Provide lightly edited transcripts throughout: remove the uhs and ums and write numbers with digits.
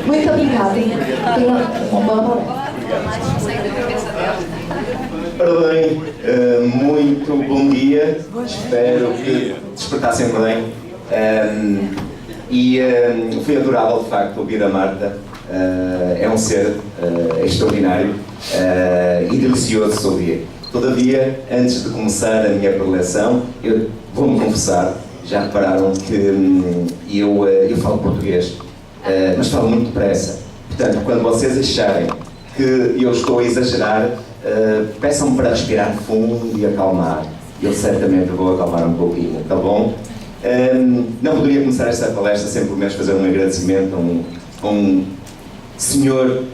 Muito obrigada. Tenha uma boa noite. Ora bem, muito bom dia. Espero que despertassem bem. Foi adorável, de facto, ouvir a Marta. É um ser extraordinário e delicioso de ouvir. Todavia, antes de começar a minha preleção, eu vou-me confessar, já repararam que eu falo português, mas falo muito depressa. Portanto, quando vocês acharem que eu estou a exagerar, peçam-me para respirar fundo e acalmar. Eu certamente vou acalmar um pouquinho, tá bom? Não poderia começar esta palestra sem pelo menos fazer um agradecimento a um senhor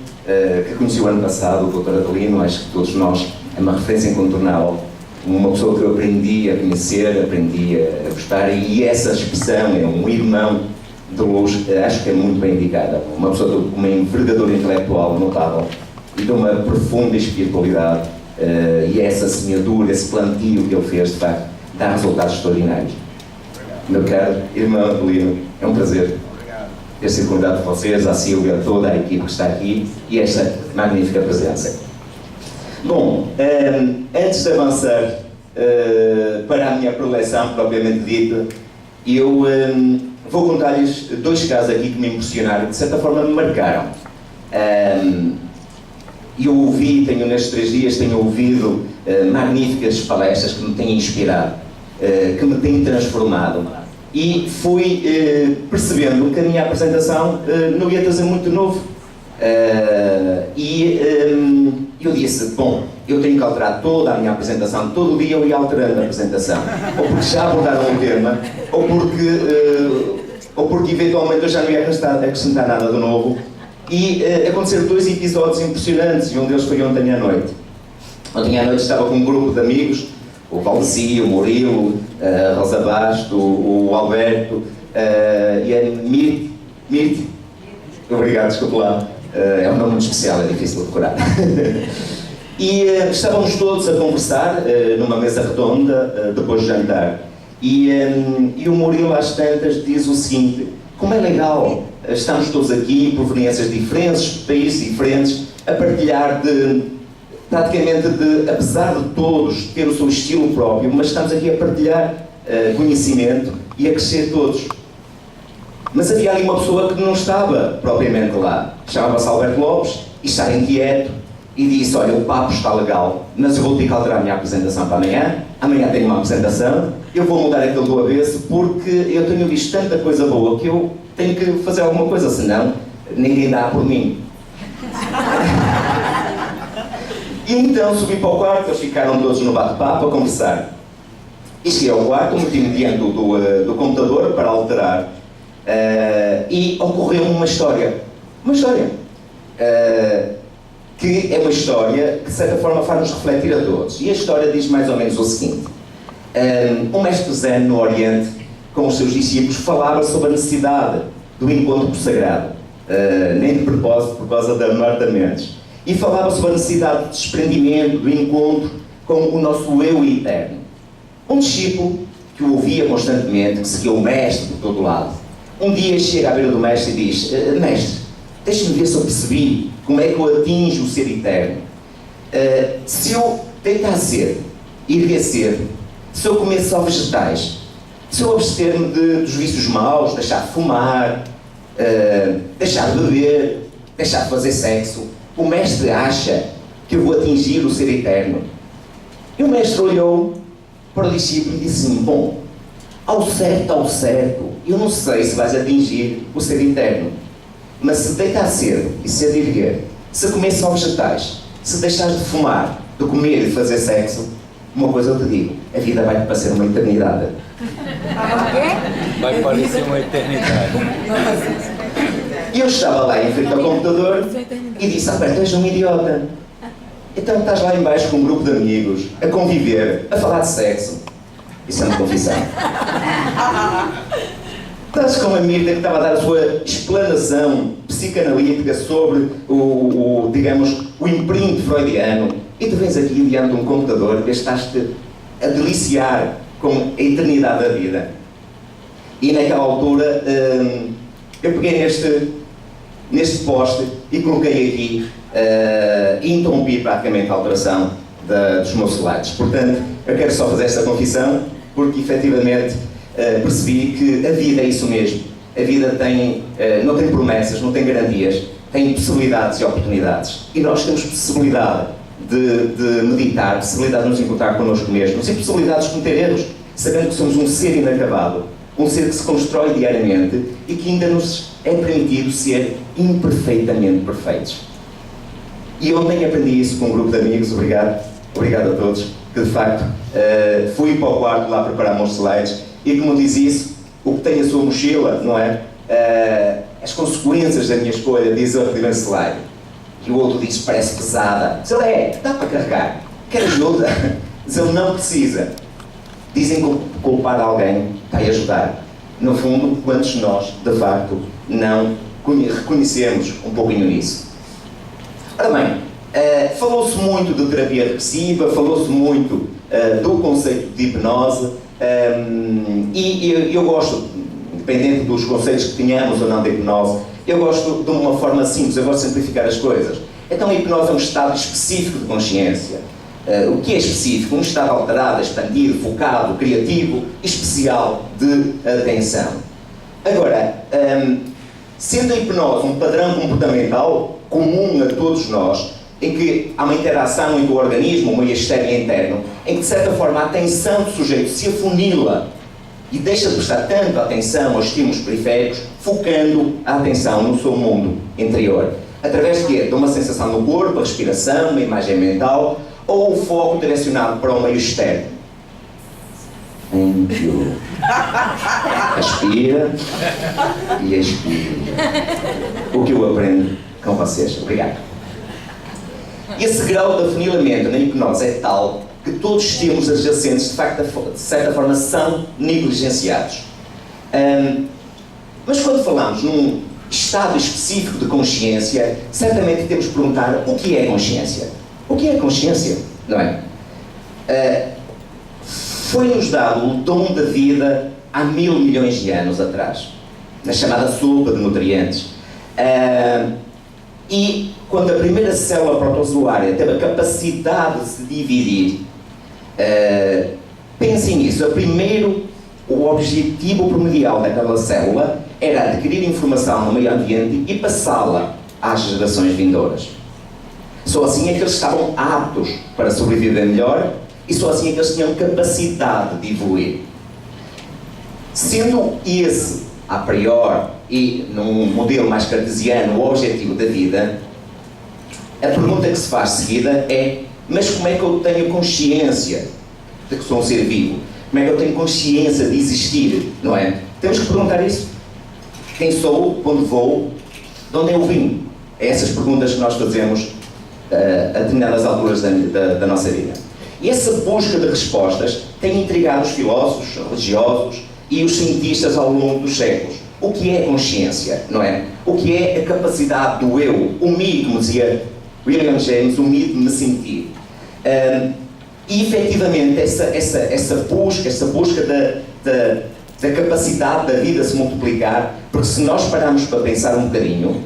que conheci o ano passado, o Dr. Adelino. Acho que todos nós é uma referência incontornável, uma pessoa que eu aprendi a conhecer, aprendi a gostar, e essa expressão é um irmão de luz, acho que é muito bem indicada. Uma pessoa com uma envergadura intelectual notável e de uma profunda espiritualidade, e essa semeadura, esse plantio que ele fez, de facto, dá resultados extraordinários. Meu caro irmão Adelino, é um prazer ter sido convidado por vocês, a Sílvia, toda a equipe que está aqui, e esta magnífica presença. Bom, antes de avançar para a minha preleção propriamente dita, eu vou contar-lhes dois casos aqui que me impressionaram, de certa forma me marcaram. Eu ouvi, nestes 3 dias, tenho ouvido magníficas palestras que me têm inspirado, que me têm transformado, e fui percebendo que a minha apresentação não ia trazer muito novo. Eu disse, bom, eu tenho que alterar toda a minha apresentação, todo dia eu ia alterando a apresentação, ou porque já abordaram um tema, ou porque eventualmente eu já não ia acrescentar nada de novo. E aconteceram 2 episódios impressionantes, e um deles foi ontem à noite. Ontem à noite estava com um grupo de amigos, o Valdeci, o Murilo, a Rosa Basto, o Alberto e a Mirte. Obrigado, desculpe lá. É um nome muito especial, é difícil de decorar. E estávamos todos a conversar numa mesa redonda depois de jantar. E o Murilo às tantas diz o seguinte: como é legal, estamos todos aqui, proveniências diferentes, países diferentes, a partilhar praticamente apesar de todos ter o seu estilo próprio, mas estamos aqui a partilhar conhecimento e a crescer todos. Mas havia ali uma pessoa que não estava propriamente lá. Chamava-se Alberto Lopes e estava inquieto e disse: olha, o papo está legal, mas eu vou ter que alterar a minha apresentação para amanhã. Amanhã tenho uma apresentação, eu vou mudar aquilo do avesso porque eu tenho visto tanta coisa boa que eu tenho que fazer alguma coisa, senão ninguém dá por mim. E então subi para o quarto, eles ficaram todos no bate-papo a conversar. E cheguei ao quarto, meti-me diante do computador para alterar. E ocorreu uma história. Que é uma história que de certa forma faz-nos refletir a todos. E a história diz mais ou menos o seguinte: um mestre zen no Oriente, com os seus discípulos, falava sobre a necessidade do encontro sagrado, nem de propósito, por causa da Marta Mendes, e falava sobre a necessidade de desprendimento, do encontro com o nosso eu eterno. Um discípulo que o ouvia constantemente, que seguia o mestre por todo lado, um dia chega à beira do mestre e diz: mestre, deixe-me ver se eu percebi como é que eu atinjo o ser eterno. Se eu deitar cedo, ir cedo, se eu comer só vegetais, se eu abster-me dos vícios maus, deixar de fumar, deixar de beber, deixar de fazer sexo, o mestre acha que eu vou atingir o ser eterno? E o mestre olhou para o discípulo e disse assim: bom, ao certo, eu não sei se vais atingir o ser eterno, mas se deitar cedo e cedo erguer, se comer só vegetais, se deixares de fumar, de comer e de fazer sexo, uma coisa eu te digo: a vida vai-te parecer uma eternidade. Vai parecer uma eternidade. E eu estava lá em frente ao computador e disse: Alberto, és um idiota. Então estás lá em baixo com um grupo de amigos, a conviver, a falar de sexo. Isso é uma confissão. Estás com a Mirta que estava a dar a sua explanação psicanalítica sobre digamos, o imprint freudiano, e tu vens aqui diante de um computador e estás-te a deliciar com a eternidade da vida. E naquela altura Eu peguei neste poste e coloquei aqui, e interrompi praticamente a alteração dos meus slides. Portanto, eu quero só fazer esta confissão, porque efetivamente percebi que a vida é isso mesmo. A vida não tem promessas, não tem garantias, tem possibilidades e oportunidades. E nós temos possibilidade de meditar, possibilidade de nos encontrar connosco mesmos e possibilidades de cometer erros, sabendo que somos um ser inacabado, um ser que se constrói diariamente e que ainda nos é permitido ser imperfeitamente perfeitos. E ontem aprendi isso com um grupo de amigos, obrigado a todos, que de facto fui para o quarto lá preparar meus slides e como diz isso, o que tem a sua mochila, não é? As consequências da minha escolha, diz o primeiro slide. E o outro diz, parece pesada. Diz ele, dá para carregar, quer ajuda? Diz ele, não precisa. Dizem que culpar alguém vai ajudar. No fundo, quantos de nós, de facto, não reconhecemos um pouquinho nisso? Ora bem, falou-se muito de terapia regressiva, falou-se muito do conceito de hipnose, e eu gosto, independente dos conceitos que tenhamos ou não de hipnose, eu gosto de uma forma simples, eu gosto de simplificar as coisas. Então a hipnose é um estado específico de consciência. O que é específico? Um estado alterado, expandido, focado, criativo, especial de atenção. Agora, sendo a hipnose um padrão comportamental comum a todos nós, em que há uma interação entre o organismo, o meio externo e interno, em que de certa forma a atenção do sujeito se afunila e deixa de prestar tanta atenção aos estímulos periféricos, focando a atenção no seu mundo interior. Através de quê? De uma sensação no corpo, a respiração, uma imagem mental, ou o foco direcionado para o meio externo. Aspira e expira. O que eu aprendo com vocês. Obrigado. Esse grau de afunilamento na hipnose é tal que todos os estímulos adjacentes, de facto, de certa forma, são negligenciados. Mas quando falamos num estado específico de consciência, certamente temos que perguntar o que é consciência. O que é consciência? Não é? Foi-nos dado o dom da vida há 1000 milhões de anos atrás, na chamada sopa de nutrientes. E quando a primeira célula protozoária teve a capacidade de se dividir, pensem nisso, o objetivo primordial daquela célula era adquirir informação no meio ambiente e passá-la às gerações vindouras. Só assim é que eles estavam aptos para sobreviver melhor e só assim é que eles tinham capacidade de evoluir. Sendo esse, a priori, e num modelo mais cartesiano, o objetivo da vida, a pergunta que se faz seguida é: mas como é que eu tenho consciência de que sou um ser vivo? Como é que eu tenho consciência de existir? Não é? Temos que perguntar isso. Quem sou? Onde vou? De onde eu vim? É essas perguntas que nós fazemos a determinadas alturas da nossa vida. E essa busca de respostas tem intrigado os filósofos, religiosos e os cientistas ao longo dos séculos. O que é consciência, não é? O que é a capacidade do eu, o me, como dizia William James, o me de me sentir. E efetivamente essa busca da capacidade da vida se multiplicar, porque se nós pararmos para pensar um bocadinho,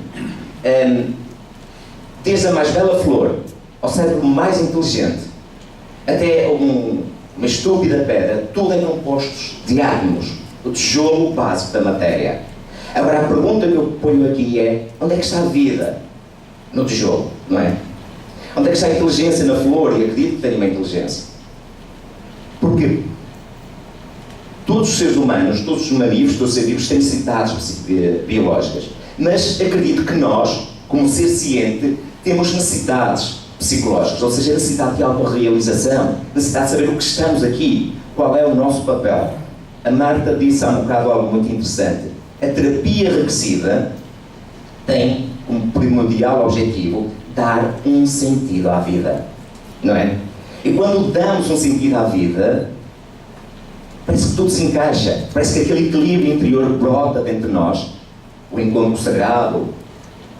desde a mais bela flor ao cérebro mais inteligente, até uma estúpida pedra, tudo é compostos de átomos, o tijolo básico da matéria. Agora a pergunta que eu ponho aqui é: onde é que está a vida no tijolo, não é? Onde é que está a inteligência na flor? E acredito que tem uma inteligência. Porque todos os seres humanos, todos os mamíferos, todos os seres vivos têm necessidades biológicas. Mas acredito que nós, como ser ciente, temos necessidades psicológicas, ou seja, necessidade de autorrealização, necessidade de saber o que estamos aqui, qual é o nosso papel. A Marta disse há um bocado algo muito interessante. A terapia regressiva tem como primordial objetivo dar um sentido à vida, não é? E quando damos um sentido à vida, parece que tudo se encaixa, parece que aquele equilíbrio interior brota dentro de nós, o encontro sagrado,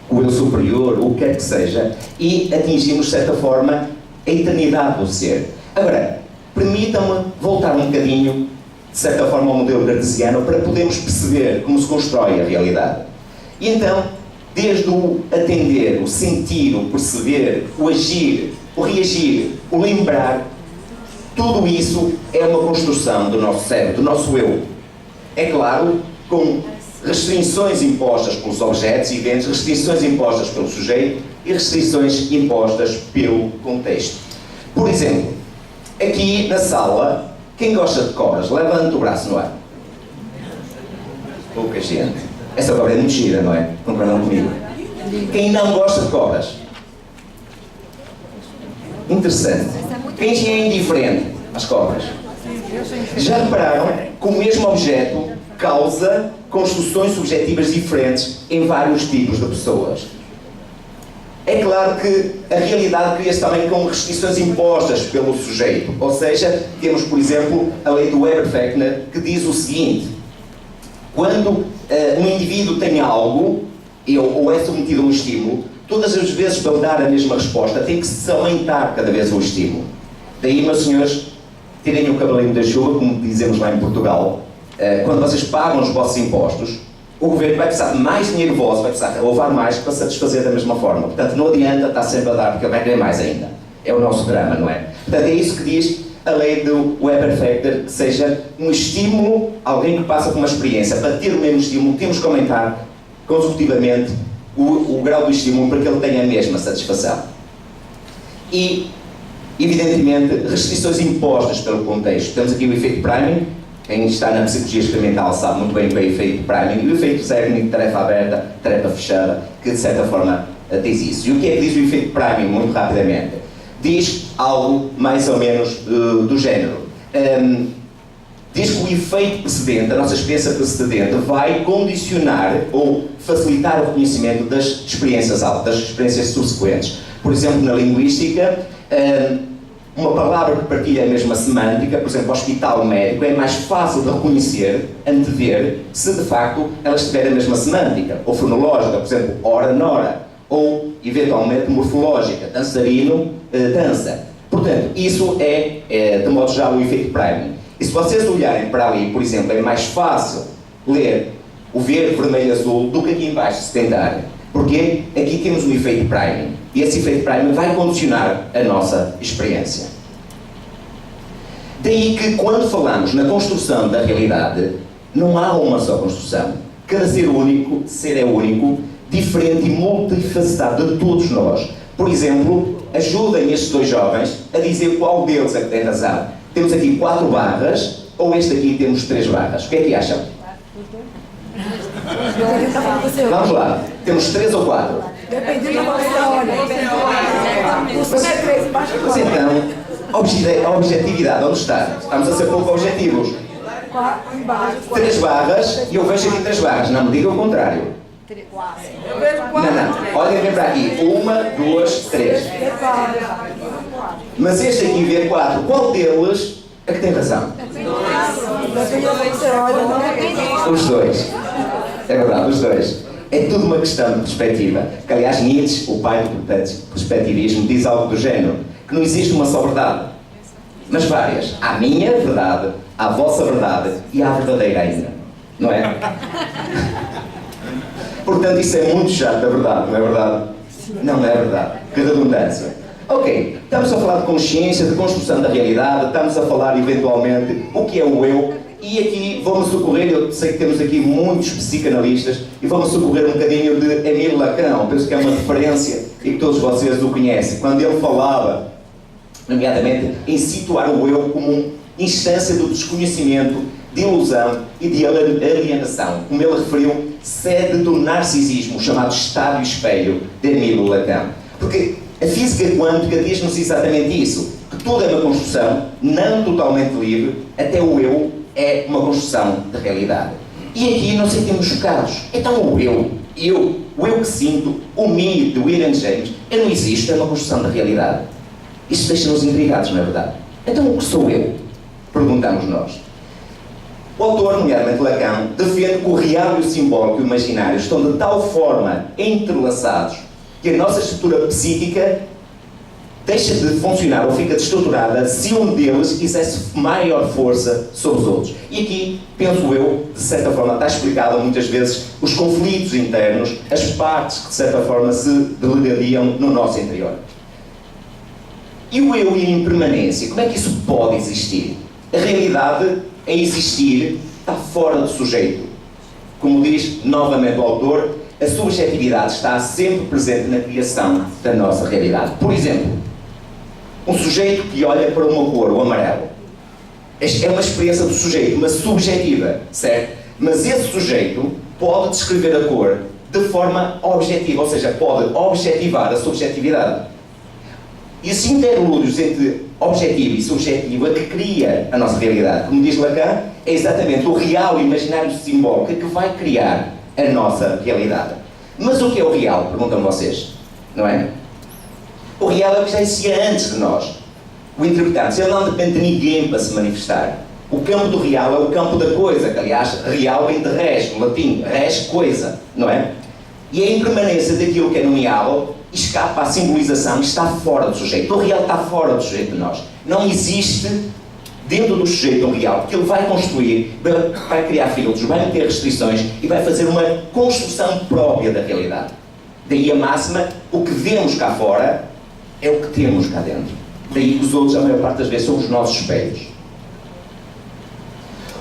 o eu superior, o que quer que seja, e atingimos, de certa forma, a eternidade do ser. Agora, permitam-me voltar um bocadinho, de certa forma, ao modelo cartesiano, para podermos perceber como se constrói a realidade. E então, desde o atender, o sentir, o perceber, o agir, o reagir, o lembrar, tudo isso é uma construção do nosso cérebro, do nosso eu. É claro, com restrições impostas pelos objetos e eventos, restrições impostas pelo sujeito e restrições impostas pelo contexto. Por exemplo, aqui na sala, quem gosta de cobras, levanta o braço no ar. Pouca gente. Essa cobra é muito gira, não é? Concordam comigo? Quem não gosta de cobras? Interessante. Quem é indiferente às cobras? Já repararam que o mesmo objeto causa construções subjetivas diferentes em vários tipos de pessoas? É claro que a realidade cria-se também com restrições impostas pelo sujeito. Ou seja, temos, por exemplo, a lei do Weber-Fechner, que diz o seguinte: quando um indivíduo tem algo, ou é submetido a um estímulo, todas as vezes para dar a mesma resposta tem que se aumentar cada vez o estímulo. Daí, meus senhores, tirem o cavalinho da chuva, como dizemos lá em Portugal. Quando vocês pagam os vossos impostos, o governo vai precisar de mais dinheiro vosso, vai precisar louvar mais para satisfazer da mesma forma. Portanto, não adianta estar sempre a dar, porque ele vai querer mais ainda. É o nosso drama, não é? Portanto, é isso que diz a lei do Weber-Fechner, que seja um estímulo, alguém que passa por uma experiência, para ter o mesmo estímulo, temos que aumentar consecutivamente o grau do estímulo para que ele tenha a mesma satisfação. E, evidentemente, restrições impostas pelo contexto. Temos aqui o efeito priming. Quem está na psicologia experimental sabe muito bem o que é o efeito priming, e o efeito técnico, tarefa aberta, tarefa fechada, que de certa forma diz isso. E o que é que diz o efeito priming, muito rapidamente? Diz algo mais ou menos do género. Diz que o efeito precedente, a nossa experiência precedente, vai condicionar ou facilitar o reconhecimento das experiências altas, das experiências subsequentes. Por exemplo, na linguística, uma palavra que partilha a mesma semântica, por exemplo, hospital médico, é mais fácil de reconhecer, antever, se de facto elas tiverem a mesma semântica, ou fonológica, por exemplo, hora, nora, ou eventualmente morfológica, dançarino, dança. Portanto, isso é de modo já o efeito priming. E se vocês olharem para ali, por exemplo, é mais fácil ler o verde, vermelho, azul do que aqui embaixo se tentar, porque aqui temos um efeito priming. E esse efeito priming vai condicionar a nossa experiência. Daí que, quando falamos na construção da realidade, não há uma só construção. Cada ser é único, diferente e multifacetado de todos nós. Por exemplo, ajudem estes dois jovens a dizer qual deles é que tem razão. Temos aqui 4 barras, ou este aqui temos 3 barras. O que é que acham? Vamos lá. Temos 3 ou 4? Depende da Mas então, a objetividade, onde está? Estamos a ser pouco objetivos. 3 barras, e eu vejo aqui 3 barras. Não me diga o contrário. Não. Olhem bem para aqui. 1, 2, 3. Mas este aqui vê 4. Qual deles é que tem razão? Os dois. É verdade, os dois. É tudo uma questão de perspectiva. Que, aliás, Nietzsche, o pai do perspectivismo, diz algo do género, que não existe uma só verdade, mas várias. Há a minha verdade, há a vossa verdade e há a verdadeira ainda. Não é? Portanto, isso é muito chato, é verdade, não é verdade? Não é verdade. Que redundância. Ok, estamos a falar de consciência, de construção da realidade, estamos a falar, eventualmente, o que é o eu, e aqui vamos socorrer, eu sei que temos aqui muitos psicanalistas, e vamos socorrer um bocadinho de Émile Lacan, penso que é uma referência e que todos vocês o conhecem, quando ele falava, nomeadamente, em situar o eu como uma instância do desconhecimento, de ilusão e de alienação, como ele referiu, sede do narcisismo, chamado estado espelho de Émile Lacan. Porque a física quântica diz-nos exatamente isso, que tudo é uma construção, não totalmente livre, até o eu é uma construção de realidade. E aqui nós sentimos chocados. Então o eu que sinto, o me de William James, ele não existe, é uma construção da realidade. Isso deixa-nos intrigados, não é verdade? Então o que sou eu? Perguntamos nós. O autor, nomeadamente Lacan, defende que o real e o simbólico e o imaginário estão de tal forma entrelaçados que a nossa estrutura psíquica deixa de funcionar ou fica destruturada se um deles exerce maior força sobre os outros. E aqui, penso eu, de certa forma está explicado muitas vezes os conflitos internos, as partes que de certa forma se delegadiam no nosso interior. E o eu e a impermanência, como é que isso pode existir? A realidade é existir, está fora do sujeito. Como diz novamente o autor, a subjetividade está sempre presente na criação da nossa realidade. Por exemplo, um sujeito que olha para uma cor, o amarelo, é uma experiência do sujeito, uma subjetiva, certo? Mas esse sujeito pode descrever a cor de forma objetiva, ou seja, pode objetivar a subjetividade. E esses interlúdios entre objetivo e subjetivo é que cria a nossa realidade. Como diz Lacan, é exatamente o real imaginário simbólico que vai criar a nossa realidade. Mas o que é o real? Perguntam vocês, não é? O real é o que já existia antes de nós. O interpretante, ele não depende de ninguém para se manifestar. O campo do real é o campo da coisa, que aliás, real vem de res, no latim, res, coisa, não é? E a impermanência daquilo que é nomeável escapa à simbolização, está fora do sujeito. O real está fora do sujeito de nós. Não existe dentro do sujeito o real, porque ele vai construir, vai criar filtros, vai meter restrições e vai fazer uma construção própria da realidade. Daí a máxima, o que vemos cá fora é o que temos cá dentro. Daí que os outros, a maior parte das vezes, são os nossos espelhos.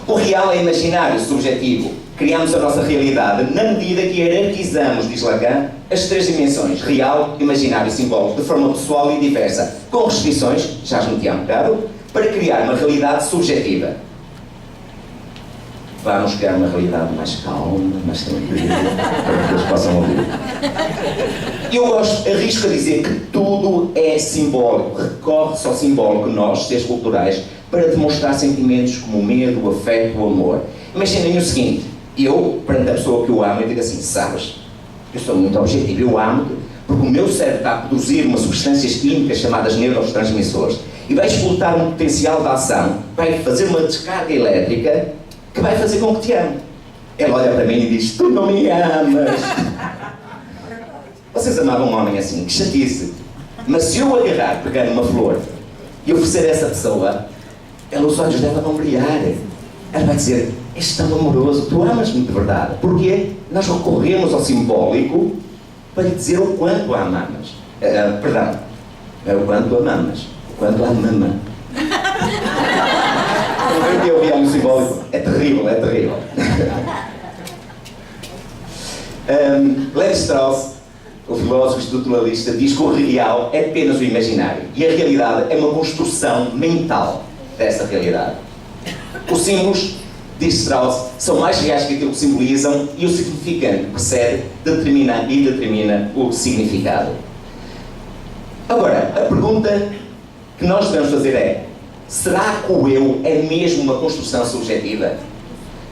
O real é imaginário, subjetivo. Criamos a nossa realidade na medida que hierarquizamos, diz Lacan, as três dimensões, real, imaginário e simbólico, de forma pessoal e diversa, com restrições, já as meti há um bocado, para criar uma realidade subjetiva. Vamos criar uma realidade mais calma, mais tranquila, para que eles possam ouvir. Eu arrisco a dizer que tudo é simbólico, recorre-se ao simbólico, nós, seres culturais, para demonstrar sentimentos como o medo, o afeto, o amor. Imaginem o seguinte, eu, perante a pessoa que eu amo, eu digo assim, sabes, eu sou muito objetivo, eu amo-te, porque o meu cérebro está a produzir umas substâncias químicas chamadas neurotransmissores e vai explotar um potencial de ação, vai fazer uma descarga elétrica que vai fazer com que te ame. Ela olha para mim e diz, tu não me amas. Vocês amavam um homem assim, que chatice. Mas se eu agarrar, pegar numa flor e oferecer a essa pessoa, os olhos dela vão brilhar. Ela vai dizer, és tão amoroso, tu amas-me de verdade. Porque nós recorremos ao simbólico para lhe dizer o quanto a amamos. Perdão, o quanto a amamos, o quanto a mama. O que eu vi no simbólico é terrível, é terrível. Levi-Strauss, o filósofo estruturalista, diz que o real é apenas o imaginário e a realidade é uma construção mental dessa realidade. Os símbolos, diz Strauss, são mais reais que aquilo que simbolizam e o significante precede, determina o significado. Agora, a pergunta que nós devemos fazer é: será que o eu é mesmo uma construção subjetiva?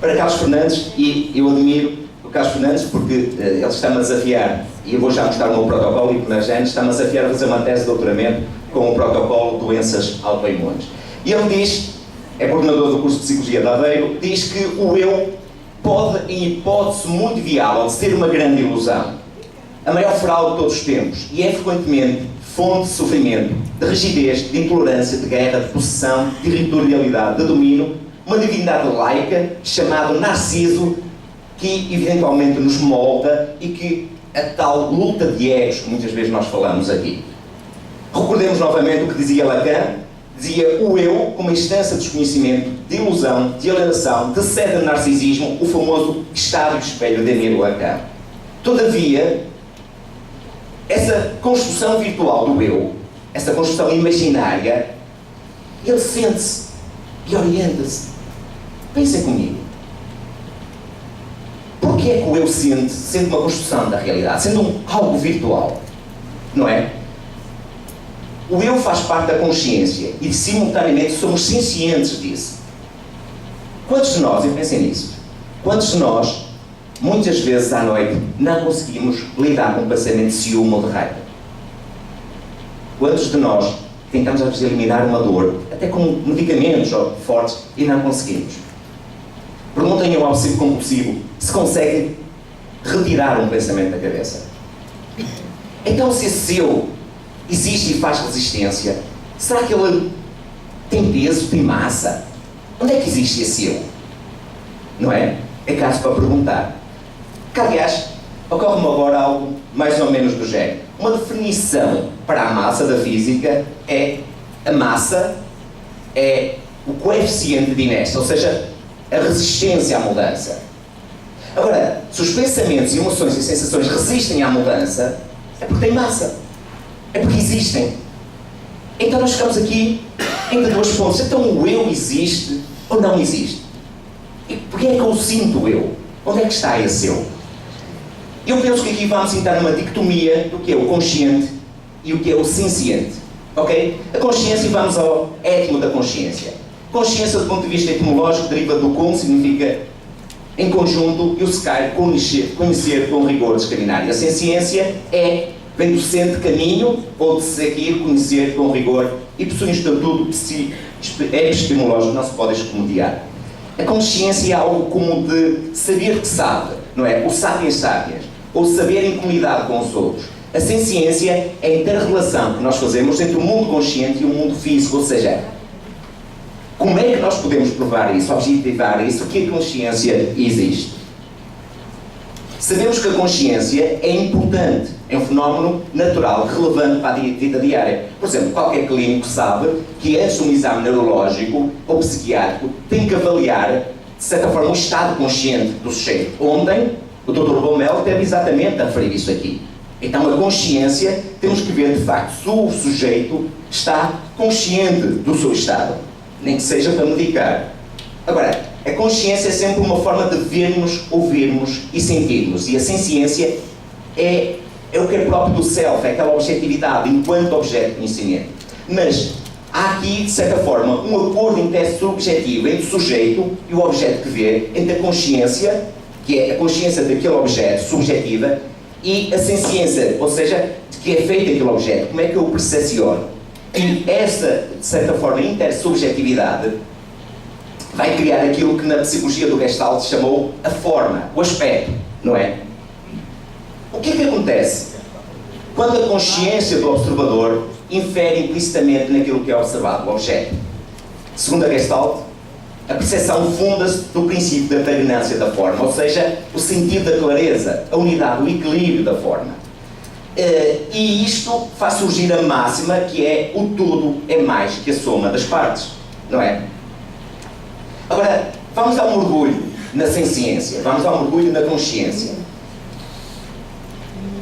Para Carlos Fernandes, e eu admiro o Carlos Fernandes porque ele está-me a desafiar, e eu vou já mostrar o meu protocolo, e na Gênesis está-me a desafiar a fazer uma tese de doutoramento com o protocolo de doenças autoimunes. E ele diz, é coordenador do curso de Psicologia de Aveiro, diz que o eu pode, em hipótese muito viável, ser uma grande ilusão. A maior fraude de todos os tempos, e é frequentemente fonte de sofrimento, de rigidez, de intolerância, de guerra, de possessão, de irritabilidade, de domínio, uma divindade laica, chamado Narciso, que eventualmente nos molda e que a tal luta de egos que muitas vezes nós falamos aqui. Recordemos novamente o que dizia Lacan, dizia o eu como instância de desconhecimento, de ilusão, de alienação, de sede de narcisismo, o famoso estado de espelho de Émile Lacan. Todavia, essa construção virtual do eu, essa construção imaginária, ele sente-se e orienta-se. Pensem comigo. Porquê é que o eu sente, sendo uma construção da realidade, sendo algo virtual? Não é? O eu faz parte da consciência e simultaneamente somos cientes disso. Quantos de nós, e pensem nisso, quantos de nós, muitas vezes à noite, não conseguimos lidar com um pensamento de ciúme ou de raiva? Quantos de nós tentamos às vezes eliminar uma dor, até com medicamentos fortes, e não conseguimos? Perguntem ao obsessivo compulsivo se consegue retirar um pensamento da cabeça. Então, se esse eu existe e faz resistência, será que ele tem peso, tem massa? Onde é que existe esse eu? Não é? É caso para perguntar. Que, aliás, ocorre-me agora algo mais ou menos do género. Uma definição para a massa da física é a massa é o coeficiente de inércia, ou seja, a resistência à mudança. Agora, se os pensamentos, emoções e sensações resistem à mudança, é porque têm massa. É porque existem. Então nós ficamos aqui entre dois pontos. Então o eu existe ou não existe? E porquê é que eu sinto o eu? Onde é que está esse eu? Eu penso que aqui vamos entrar numa dicotomia do que é o consciente e o que é o senciente. Ok? A consciência, vamos ao étimo da consciência. Consciência, do ponto de vista etimológico, deriva do com, significa em conjunto, e o secar, conhecer com rigor discriminar. E a senciência vem do sente caminho, ou de seguir, conhecer com rigor, e possui um estatuto epistemológico, não se pode excomodiar. A consciência é algo como de saber que sabe, não é? O sapiens sapiens, ou saber em comunidade com os outros. A senciência é a inter-relação que nós fazemos entre o mundo consciente e o mundo físico, ou seja, como é que nós podemos provar isso, objetivar isso, que a consciência existe? Sabemos que a consciência é importante, é um fenómeno natural, relevante para a vida diária. Por exemplo, qualquer clínico sabe que antes de um exame neurológico ou psiquiátrico tem que avaliar, de certa forma, o estado consciente do sujeito. Ontem, o Dr. Bomel teve exatamente a referir isso aqui. Então, a consciência, temos que ver, de facto, se o sujeito está consciente do seu estado, nem que seja para medicar. Agora, a consciência é sempre uma forma de vermos, ouvirmos e sentirmos. E a senciência é o que é próprio do self, é aquela objetividade enquanto objeto de conhecimento. Mas há aqui, de certa forma, um acordo intersubjetivo entre o sujeito e o objeto que vê, entre a consciência, que é a consciência daquele objeto subjetiva, e a senciência, ou seja, de que é feito aquele objeto, como é que eu o percepciono. E essa, de certa forma, intersubjetividade vai criar aquilo que na psicologia do Gestalt se chamou a forma, o aspecto, não é? O que é que acontece quando a consciência do observador infere implicitamente naquilo que é observado, o objeto? Segundo a Gestalt, a percepção funda-se no princípio da pregnância da forma, ou seja, o sentido da clareza, a unidade, o equilíbrio da forma. E isto faz surgir a máxima que é o todo é mais que a soma das partes, não é? Agora, vamos ao mergulho na senciência, vamos ao mergulho na consciência.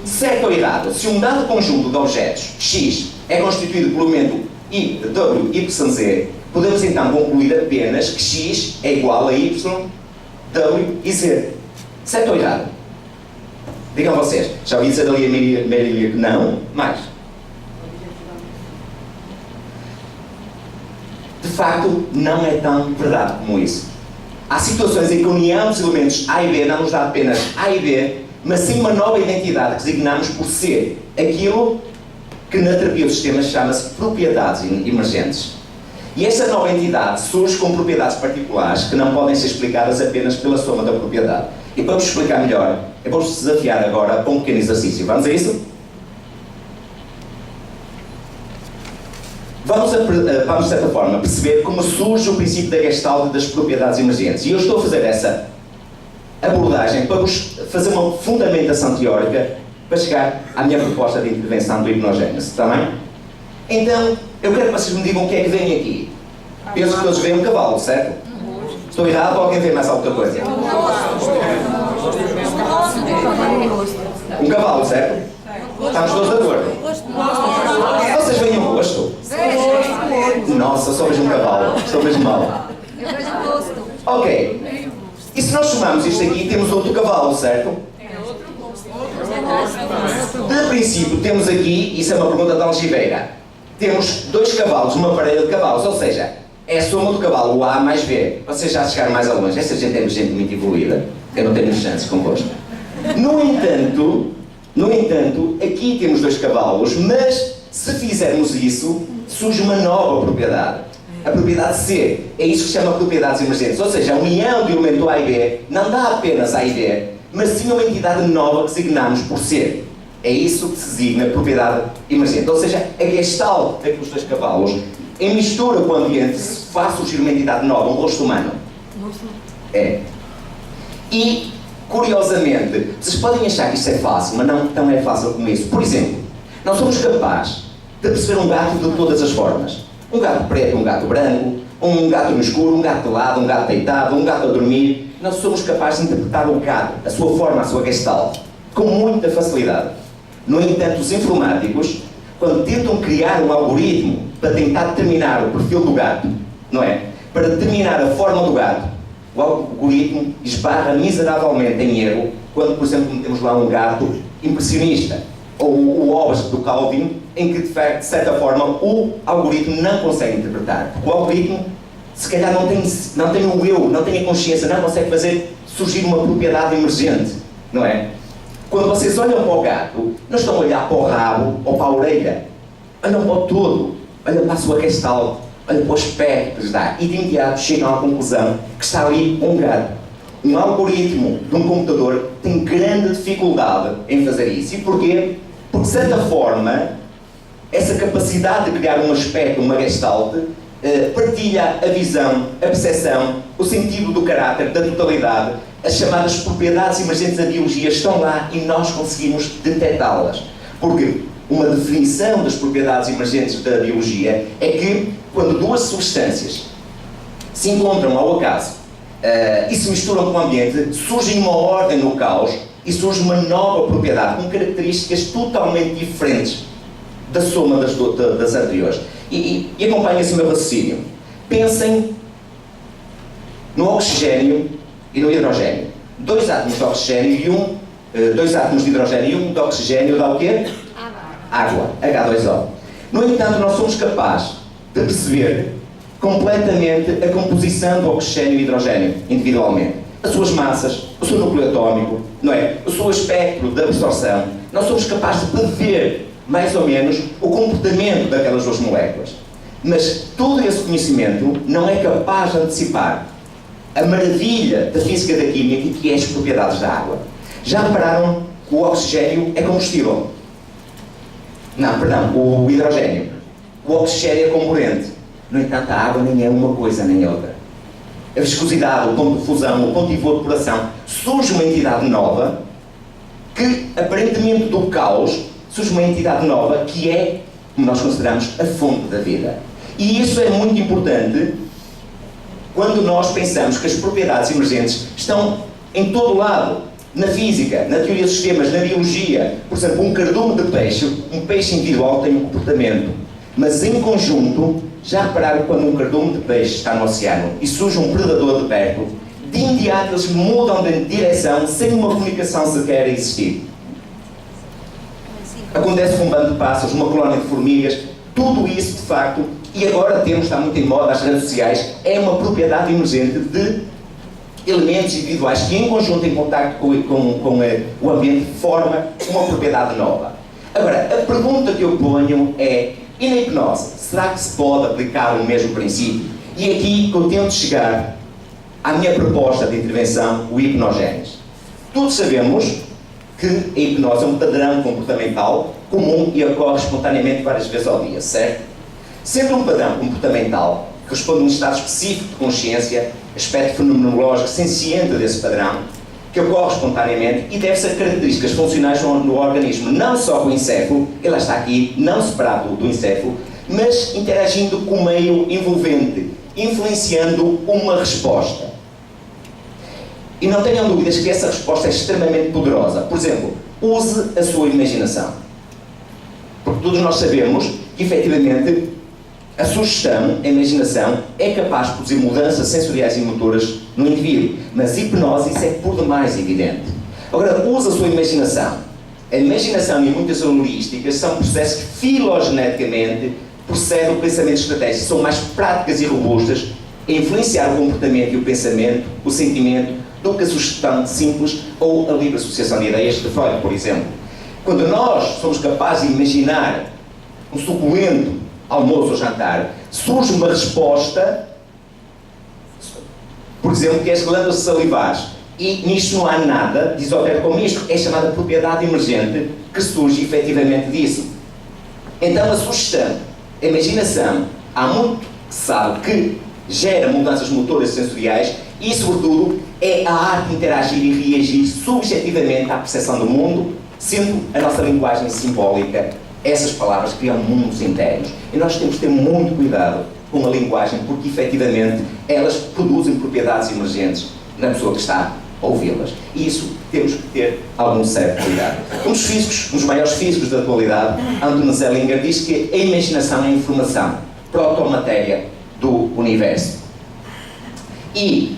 Certo ou errado, se um dado conjunto de objetos, X, é constituído pelo elemento I, W, Y, Z, podemos então concluir apenas que X é igual a Y, W e Z. Certo ou errado? Digam vocês, já ouvi dizer ali a Marília que não, mais. De facto, não é tão verdade como isso. Há situações em que a união dos elementos A e B não nos dá apenas A e B, mas sim uma nova identidade que designamos por ser aquilo que na terapia dos sistemas chama-se propriedades emergentes. E essa nova entidade surge com propriedades particulares que não podem ser explicadas apenas pela soma da propriedade. E para vos explicar melhor, eu vou-vos desafiar agora para um pequeno exercício. Vamos a isso? Vamos, de certa forma, perceber como surge o princípio da Gestalt das propriedades emergentes. E eu estou a fazer essa abordagem para vos fazer uma fundamentação teórica para chegar à minha proposta de intervenção do hipnogênese. Está bem? Então, eu quero que vocês me digam o que é que vem aqui. Penso que todos veem um cavalo, certo? Estou errado ou alguém vê mais alguma coisa? Um cavalo, certo? Estamos todos de acordo? Vocês veem um rosto? Nossa, só vejo um cavalo. Estou mesmo mal. Ok. E se nós somarmos isto aqui, temos outro cavalo, certo? De princípio, temos aqui, isso é uma pergunta de algibeira, temos dois cavalos, uma parelha de cavalos, ou seja, é a soma do cavalo, o A mais B. Vocês já chegaram mais a longe. Essa gente é gente muito evoluída. Eu não tenho chances convosco. No entanto, aqui temos dois cavalos, mas se fizermos isso, surge uma nova propriedade. A propriedade C. É isso que se chama propriedades emergentes. Ou seja, a união do elemento A e B não dá apenas A e B, mas sim uma entidade nova que designamos por ser. É isso que se designa propriedade emergente. Ou seja, a gestalt daqueles dois cavalos, em mistura com o ambiente, faz surgir uma entidade nova, um rosto humano. É. E, curiosamente, vocês podem achar que isto é fácil, mas não é fácil como isso. Por exemplo, nós somos capazes de perceber um gato de todas as formas. Um gato preto, um gato branco, um gato no escuro, um gato de lado, um gato deitado, um gato a dormir. Nós somos capazes de interpretar o gato, a sua forma, a sua gestalt, com muita facilidade. No entanto, os informáticos, quando tentam criar um algoritmo para tentar determinar o perfil do gato, não é? Para determinar a forma do gato, o algoritmo esbarra miseravelmente em erro quando, por exemplo, temos lá um gato impressionista, ou o Hobbes do Calvin, em que, de certa forma, o algoritmo não consegue interpretar. Porque o algoritmo, se calhar, não tem o eu, não tem a consciência, não consegue fazer surgir uma propriedade emergente, não é? Quando vocês olham para o gato, não estão a olhar para o rabo ou para a orelha. Olham para o todo, olham para a sua gestalt, olham para o aspecto que lhes dá e de imediato chegam à conclusão que está ali um gato. Um algoritmo de um computador tem grande dificuldade em fazer isso. E porquê? Porque, de certa forma, essa capacidade de criar um aspecto, uma gestalt, partilha a visão, a percepção, o sentido do caráter, da totalidade. As chamadas propriedades emergentes da biologia estão lá e nós conseguimos detectá-las. Porque uma definição das propriedades emergentes da biologia é que, quando duas substâncias se encontram ao acaso e se misturam com o ambiente, surge uma ordem no caos e surge uma nova propriedade com características totalmente diferentes da soma das anteriores. E acompanhem esse meu raciocínio. Pensem no oxigênio e no hidrogênio. Dois átomos de oxigênio dois átomos de hidrogênio e um de oxigênio dá o quê? Água. H2O. No entanto, nós somos capazes de perceber completamente a composição do oxigênio e hidrogênio individualmente. As suas massas, o seu núcleo atómico, não é? O seu espectro de absorção. Nós somos capazes de prever, mais ou menos, o comportamento daquelas duas moléculas. Mas todo esse conhecimento não é capaz de antecipar a maravilha da física da química, que é as propriedades da água. Já repararam que o oxigênio é combustível? Não, perdão, o hidrogênio. O oxigênio é componente. No entanto, a água nem é uma coisa nem outra. A viscosidade, o ponto de fusão, o ponto de evaporação, surge uma entidade nova que, aparentemente do caos, surge uma entidade nova que é, como nós consideramos, a fonte da vida. E isso é muito importante quando nós pensamos que as propriedades emergentes estão em todo lado, na física, na teoria dos sistemas, na biologia. Por exemplo, um cardume de peixe, um peixe individual tem um comportamento, mas em conjunto, já repararam quando um cardume de peixe está no oceano e surge um predador de perto, de imediato eles mudam de direção sem uma comunicação sequer existir. Acontece com um bando de pássaros, uma colónia de formigas, tudo isso de facto, e agora está muito em moda as redes sociais, é uma propriedade emergente de elementos individuais que em conjunto, em contacto com o ambiente, forma uma propriedade nova. Agora, a pergunta que eu ponho é, e na hipnose, será que se pode aplicar o mesmo princípio? E aqui que eu tento chegar à minha proposta de intervenção, o hipnogénese. Todos sabemos que a hipnose é um padrão comportamental comum e ocorre espontaneamente várias vezes ao dia, certo? Sendo um padrão comportamental que responde a um estado específico de consciência, aspecto fenomenológico senciente desse padrão, que ocorre espontaneamente e deve-se a características funcionais no organismo, não só com o encéfalo, ele está aqui, não separado do encéfalo, mas interagindo com o meio envolvente, influenciando uma resposta. E não tenham dúvidas que essa resposta é extremamente poderosa. Por exemplo, use a sua imaginação. Porque todos nós sabemos que, efetivamente, a sugestão, a imaginação, é capaz de produzir mudanças sensoriais e motoras no indivíduo. Mas hipnose, isso é por demais evidente. Agora, use a sua imaginação. A imaginação e muitas heurísticas são processos que, filogeneticamente, procedem o pensamento estratégico. São mais práticas e robustas a influenciar o comportamento e o pensamento, o sentimento, do que a sugestão simples ou a livre associação de ideias de Freud, por exemplo. Quando nós somos capazes de imaginar um suculento almoço ou jantar, surge uma resposta, por exemplo, que é as glândulas salivares, E nisto não há nada de esotérico como isto. É chamada propriedade emergente, que surge efetivamente disso. Então a sugestão, a imaginação, há muito que se sabe que gera mudanças motoras sensoriais e, sobretudo, é a arte de interagir e reagir subjetivamente à percepção do mundo, sendo a nossa linguagem simbólica. Essas palavras criam mundos internos. E nós temos que ter muito cuidado com a linguagem, porque, efetivamente, elas produzem propriedades emergentes na pessoa que está a ouvi-las. E isso temos que ter algum certo cuidado. Um dos físicos, um dos maiores físicos da atualidade, Anton Zeilinger, diz que a imaginação é a informação, protomatéria do universo. E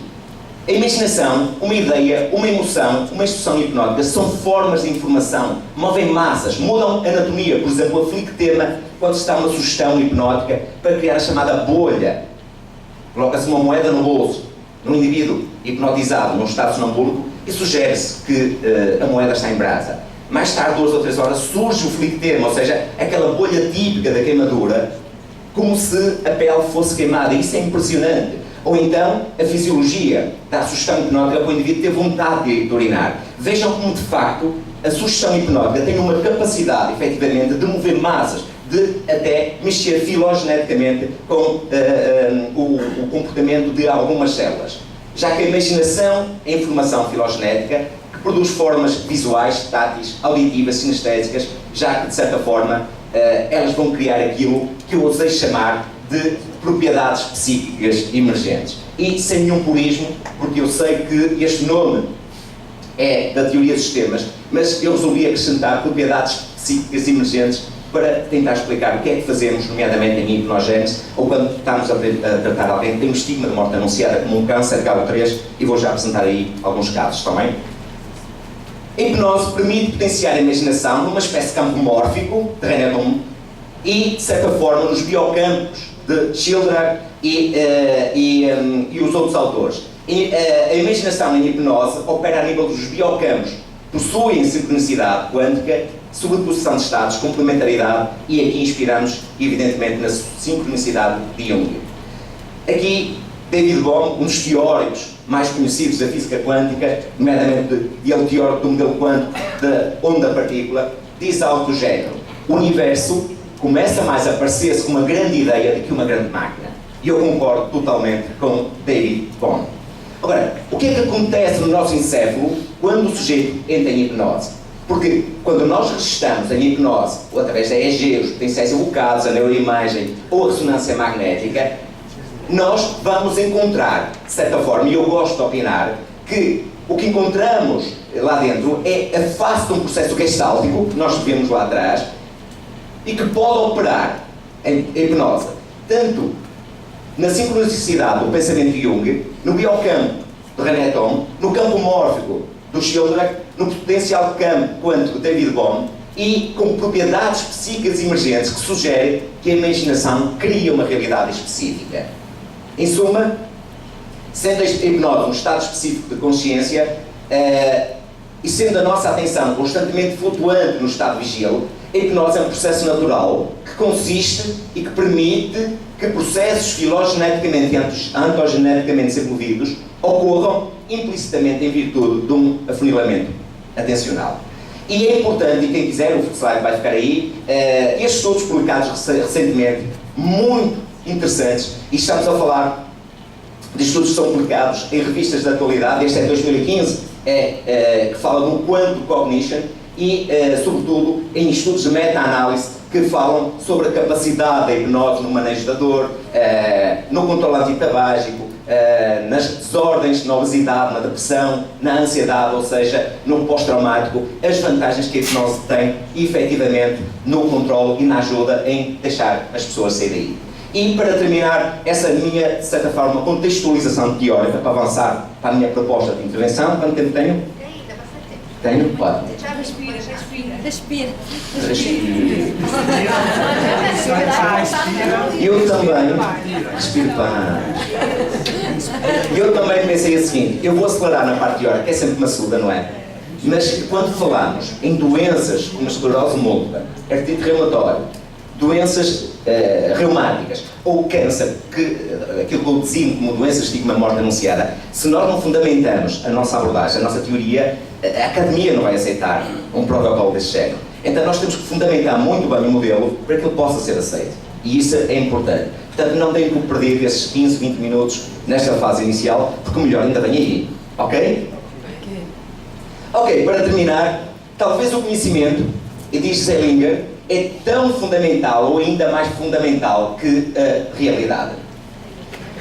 a imaginação, uma ideia, uma emoção, uma instrução hipnótica são formas de informação, movem massas, mudam a anatomia. Por exemplo, a flictema, quando se dá uma sugestão hipnótica para criar a chamada bolha. Coloca-se uma moeda no bolso, num indivíduo hipnotizado, num estado sonambúlico, e sugere-se que a moeda está em brasa. Mais tarde, 2 ou 3 horas, surge o flictema, ou seja, aquela bolha típica da queimadura, como se a pele fosse queimada. Isso é impressionante. Ou então, a fisiologia da sugestão hipnótica para o indivíduo ter vontade de urinar. Vejam como, de facto, a sugestão hipnótica tem uma capacidade, efetivamente, de mover massas, de até mexer filogeneticamente com o comportamento de algumas células. Já que a imaginação é informação filogenética que produz formas visuais, táteis, auditivas, sinestésicas, já que, de certa forma, elas vão criar aquilo que eu ousei chamar de propriedades psíquicas emergentes. E sem nenhum purismo, porque eu sei que este nome é da teoria dos sistemas, mas eu resolvi acrescentar propriedades psíquicas emergentes para tentar explicar o que é que fazemos, nomeadamente em hipnogénese, ou quando estamos a tratar alguém que tem um estigma de morte anunciada como um câncer, cabo 3, e vou já apresentar aí alguns casos também. A hipnose permite potenciar a imaginação numa espécie de campo mórfico, de René e, de certa forma, nos biocampos de Schiller e os outros autores. A imaginação em hipnose opera a nível dos biocampos, possuem sincronicidade quântica, sobreposição de estados, complementaridade, e aqui inspiramos, evidentemente, na sincronicidade de Jung. Aqui, David Bohm, um dos teóricos mais conhecidos da física quântica, nomeadamente ele teórico do modelo quântico da onda-partícula, diz algo do género: o universo começa mais a parecer-se com uma grande ideia do que uma grande máquina. E eu concordo totalmente com David Bohm. Agora, o que é que acontece no nosso encéfalo quando o sujeito entra em hipnose? Porque quando nós registamos em hipnose, ou através da EEG, os potenciais evocados, a neuroimagem ou a ressonância magnética, nós vamos encontrar, de certa forma, e eu gosto de opinar, que o que encontramos lá dentro é a face de um processo gestáltico, que nós vemos lá atrás, e que pode operar em hipnose, tanto na sincronicidade do pensamento de Jung, no biocampo de René Thom, no campo mórfico do Schiller, no potencial campo quântico de David Bohm, e com propriedades psíquicas emergentes que sugerem que a imaginação cria uma realidade específica. Em suma, sendo a hipnose um estado específico de consciência e sendo a nossa atenção constantemente flutuante no estado vigílio, a hipnose é um processo natural que consiste e que permite que processos filogeneticamente e ontogeneticamente desenvolvidos ocorram implicitamente em virtude de um afunilamento atencional. E é importante, e quem quiser, o slide vai ficar aí, estes estudos publicados recentemente, muito interessantes, e estamos a falar de estudos que são publicados em revistas da atualidade, este é de 2015, que fala do quantum cognition, e, sobretudo, em estudos de meta-análise que falam sobre a capacidade da hipnose no manejo da dor, no controle antitabágico, nas desordens, na obesidade, na depressão, na ansiedade, ou seja, no pós-traumático, as vantagens que a hipnose tem, efetivamente, no controle e na ajuda em deixar as pessoas sair daí. E, para terminar, essa minha, de certa forma, contextualização teórica, para avançar para a minha proposta de intervenção, quanto tempo tenho? Tenho? Pode. Já respira. Eu também, respiro para. Eu também pensei o seguinte: eu vou acelerar na parte teórica, que é sempre uma saúde, não é? Mas quando falamos em doenças como esclerose múltipla, artrite reumatoide, doenças reumáticas ou câncer, aquilo que eu designo como doenças de estigma morte anunciada, se nós não fundamentamos a nossa abordagem, a nossa teoria, a academia não vai aceitar um protocolo deste género. Então nós temos que fundamentar muito bem o modelo para que ele possa ser aceito. E isso é importante. Portanto, não tenho que perder esses 15, 20 minutos nesta fase inicial, porque o melhor ainda vem aí. Ok? Ok, para terminar, talvez o conhecimento, e diz Zellinger, é tão fundamental ou ainda mais fundamental que a realidade.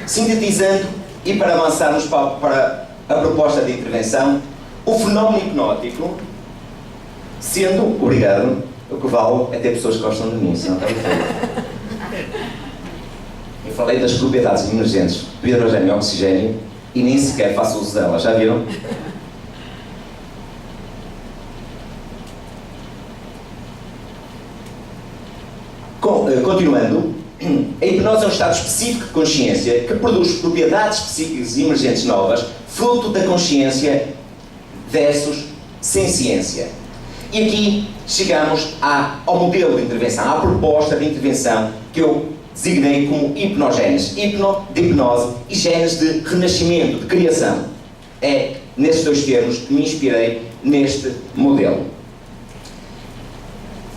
Sintetizando, e para avançarmos para a proposta de intervenção, o fenómeno hipnótico, sendo, obrigado, o que vale é ter pessoas que gostam de mim, senão está feio. Eu falei das propriedades emergentes do hidrogênio e oxigênio e nem sequer faço uso delas, já viram? Continuando, a hipnose é um estado específico de consciência que produz propriedades psíquicas emergentes novas, fruto da consciência versus sem ciência. E aqui chegamos ao modelo de intervenção, à proposta de intervenção que eu designei como hipnogénese. Hipno de hipnose e gênese de renascimento, de criação. É nesses dois termos que me inspirei neste modelo.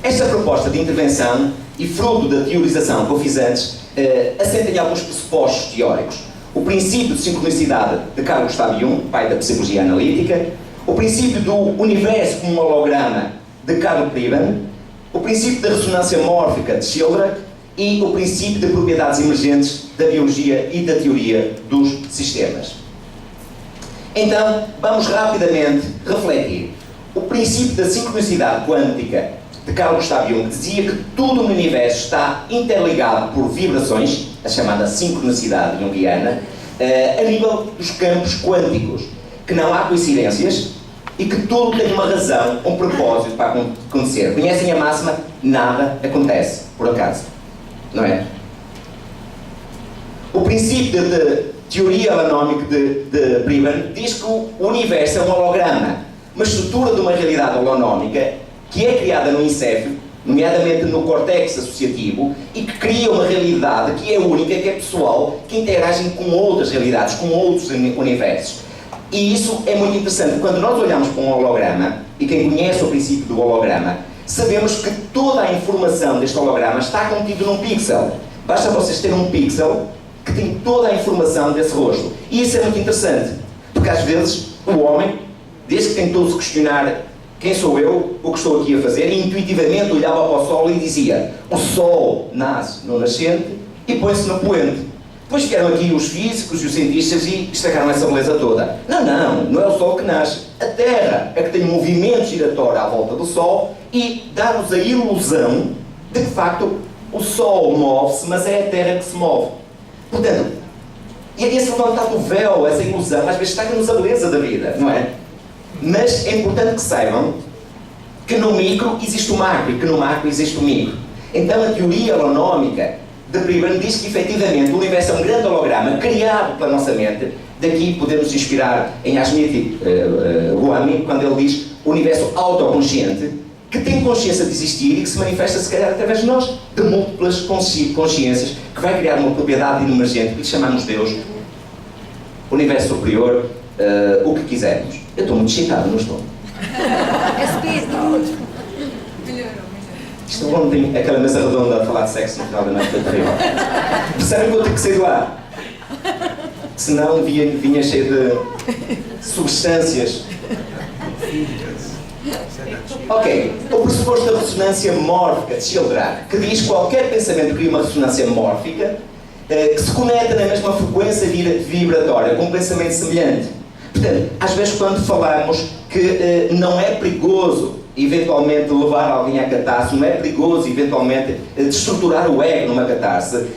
Esta proposta de intervenção e fruto da teorização que eu fiz antes, assenta em alguns pressupostos teóricos. O princípio de sincronicidade de Carl Gustav Jung, pai da psicologia analítica, o princípio do universo como um holograma de Karl Pribben, o princípio da ressonância mórfica de Sheldrake e o princípio de propriedades emergentes da biologia e da teoria dos sistemas. Então, vamos rapidamente refletir. O princípio da sincronicidade quântica de Carl Gustav Jung dizia que tudo no universo está interligado por vibrações, a chamada sincronicidade junguiana, a nível dos campos quânticos, que não há coincidências e que tudo tem uma razão, um propósito para acontecer. Conhecem a máxima? Nada acontece por acaso, não é? O princípio de teoria holonómica de Pribben diz que o universo é um holograma, uma estrutura de uma realidade holonómica que é criada no encéfalo, nomeadamente no córtex associativo, e que cria uma realidade que é única, que é pessoal, que interage com outras realidades, com outros universos. E isso é muito interessante. Quando nós olhamos para um holograma, e quem conhece o princípio do holograma, sabemos que toda a informação deste holograma está contida num pixel. Basta vocês terem um pixel que tem toda a informação desse rosto. E isso é muito interessante, porque às vezes o homem, desde que tentou-se questionar quem sou eu, o que estou aqui a fazer, e intuitivamente olhava para o Sol e dizia: o Sol nasce no nascente e põe-se no poente. Depois vieram aqui os físicos e os cientistas e estragaram essa beleza toda. Não é o Sol que nasce. A Terra é que tem um movimento giratório à volta do Sol e dá-nos a ilusão de que, de facto, o Sol move-se, mas é a Terra que se move. Portanto, e esse levantar do véu, essa ilusão, às vezes estraga-nos a beleza da vida, não é? Mas é importante que saibam que no micro existe o macro e que no macro existe o micro. Então a teoria holonómica de Pribben diz que efetivamente o universo é um grande holograma criado pela nossa mente. Daqui podemos inspirar em Asmiti Goami, quando ele diz o universo autoconsciente, que tem consciência de existir e que se manifesta se calhar através de nós, de múltiplas consciências, que vai criar uma propriedade emergente que lhe chamamos Deus, universo superior, o que quisermos. Eu estou muito excitado, não estou? Isto ontem, aquela mesa redonda a falar de sexo no final da noite foi terrível. Percebem que vou ter que sair de lá? Senão vinha cheio de substâncias. Ok, o pressuposto da ressonância mórfica de Sheldrake, que diz que qualquer pensamento cria uma ressonância mórfica que se conecta na mesma frequência vibratória com um pensamento semelhante. Portanto, às vezes quando falamos que não é perigoso eventualmente levar alguém à catarse, não é perigoso eventualmente destruturar o ego numa catarse,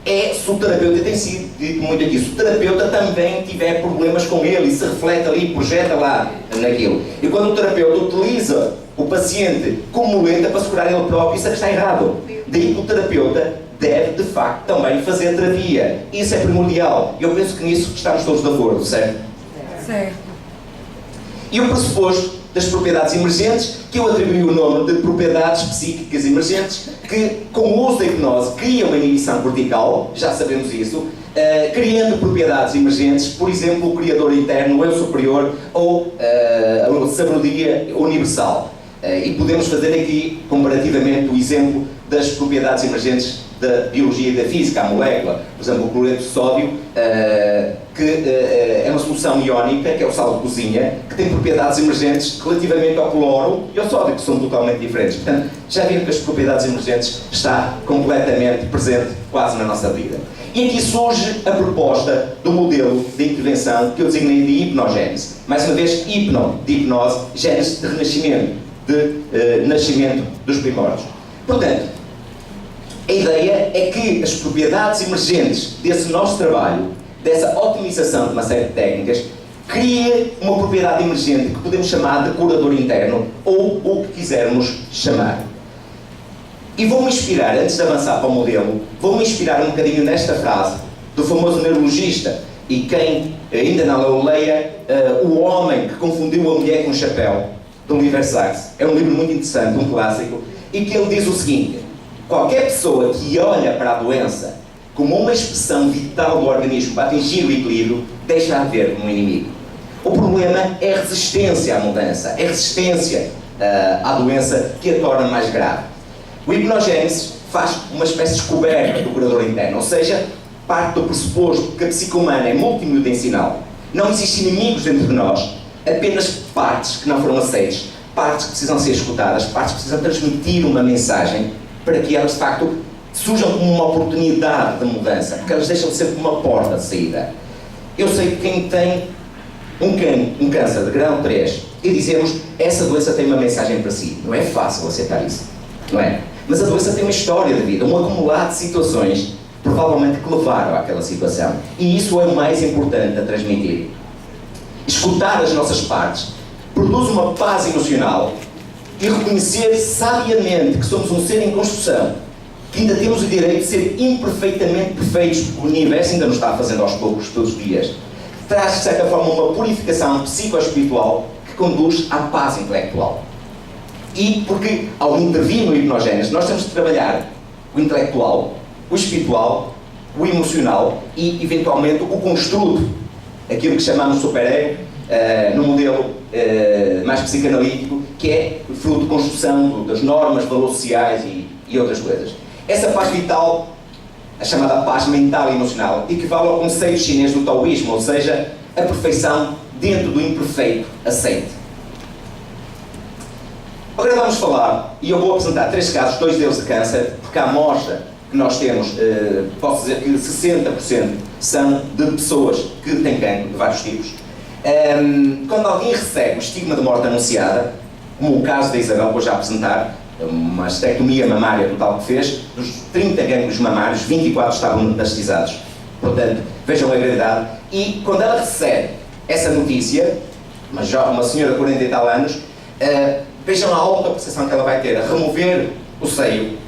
é se o terapeuta, tem sido dito muito aqui, se o terapeuta também tiver problemas com ele e se reflete ali, projeta lá naquilo. E quando o terapeuta utiliza o paciente como muleta para segurar ele próprio, isso é que está errado. Daí que o terapeuta deve, de facto, também fazer terapia. Isso é primordial. Eu penso que nisso estamos todos de acordo, certo? Certo. E o pressuposto das propriedades emergentes, que eu atribuí o nome de propriedades psíquicas emergentes que, com o uso da hipnose, criam uma inibição cortical, já sabemos isso, criando propriedades emergentes, por exemplo, o criador interno, o eu superior ou a sabedoria universal. E podemos fazer aqui, comparativamente, o exemplo das propriedades emergentes da biologia e da física, a molécula. Por exemplo, o cloreto de sódio, que é uma solução iónica, que é o sal de cozinha, que tem propriedades emergentes relativamente ao cloro e ao sódio, que são totalmente diferentes. Portanto, já viram que as propriedades emergentes está completamente presente quase na nossa vida. E aqui surge a proposta do modelo de intervenção que eu designei de hipnogénese. Mais uma vez, hipno, de hipnose, gênese de renascimento, de nascimento dos primórdios. Portanto, a ideia é que as propriedades emergentes desse nosso trabalho, dessa otimização de uma série de técnicas, cria uma propriedade emergente que podemos chamar de curador interno, ou o que quisermos chamar. E vou-me inspirar, antes de avançar para o modelo, vou-me inspirar um bocadinho nesta frase do famoso neurologista, e quem ainda não leu, leia O Homem que Confundiu a Mulher com o Chapéu, do Oliver Sacks. É um livro muito interessante, um clássico, e que ele diz o seguinte: qualquer pessoa que olha para a doença como uma expressão vital do organismo para atingir o equilíbrio, deixa de haver como inimigo. O problema é a resistência à mudança, é a resistência à doença que a torna mais grave. O hipnogénese faz uma espécie de descoberta do curador interno, ou seja, parte do pressuposto que a psique humana é multidimensional. Não existem inimigos dentro de nós, apenas partes que não foram aceitas, partes que precisam ser escutadas, partes que precisam transmitir uma mensagem para que elas, de facto, surjam como uma oportunidade de mudança, porque elas deixam de ser como uma porta de saída. Eu sei que quem tem um câncer de grau 3 e dizemos essa doença tem uma mensagem para si, não é fácil aceitar isso, não é? Mas a doença tem uma história de vida, um acumulado de situações, provavelmente que levaram àquela situação. E isso é o mais importante a transmitir. Escutar as nossas partes produz uma paz emocional e reconhecer sabiamente que somos um ser em construção, que ainda temos o direito de ser imperfeitamente perfeitos, porque o universo ainda nos está fazendo aos poucos, todos os dias. Traz, de certa forma, uma purificação psicoespiritual que conduz à paz intelectual. E porque, ao intervir no hipnogénese, nós temos de trabalhar o intelectual, o espiritual, o emocional e, eventualmente, o construto, aquilo que chamamos de superego, no modelo mais psicanalítico, que é fruto de construção das normas, valores sociais e outras coisas. Essa paz vital, a chamada paz mental e emocional, equivale ao conceito chinês do taoísmo, ou seja, a perfeição dentro do imperfeito aceite. Agora vamos falar, e eu vou apresentar 3 casos, 2 deles de câncer, porque a amostra que nós temos, posso dizer que 60% são de pessoas que têm cancro de vários tipos. Quando alguém recebe o estigma de morte anunciada, como o caso da Isabel, vou já apresentar, uma esterectomia mamária total que fez, dos 30 gânglios mamários, 24 estavam metastizados. Portanto, vejam a gravidade. E quando ela recebe essa notícia, uma senhora de 40 e tal anos, vejam a autopercepção que ela vai ter a remover o seio,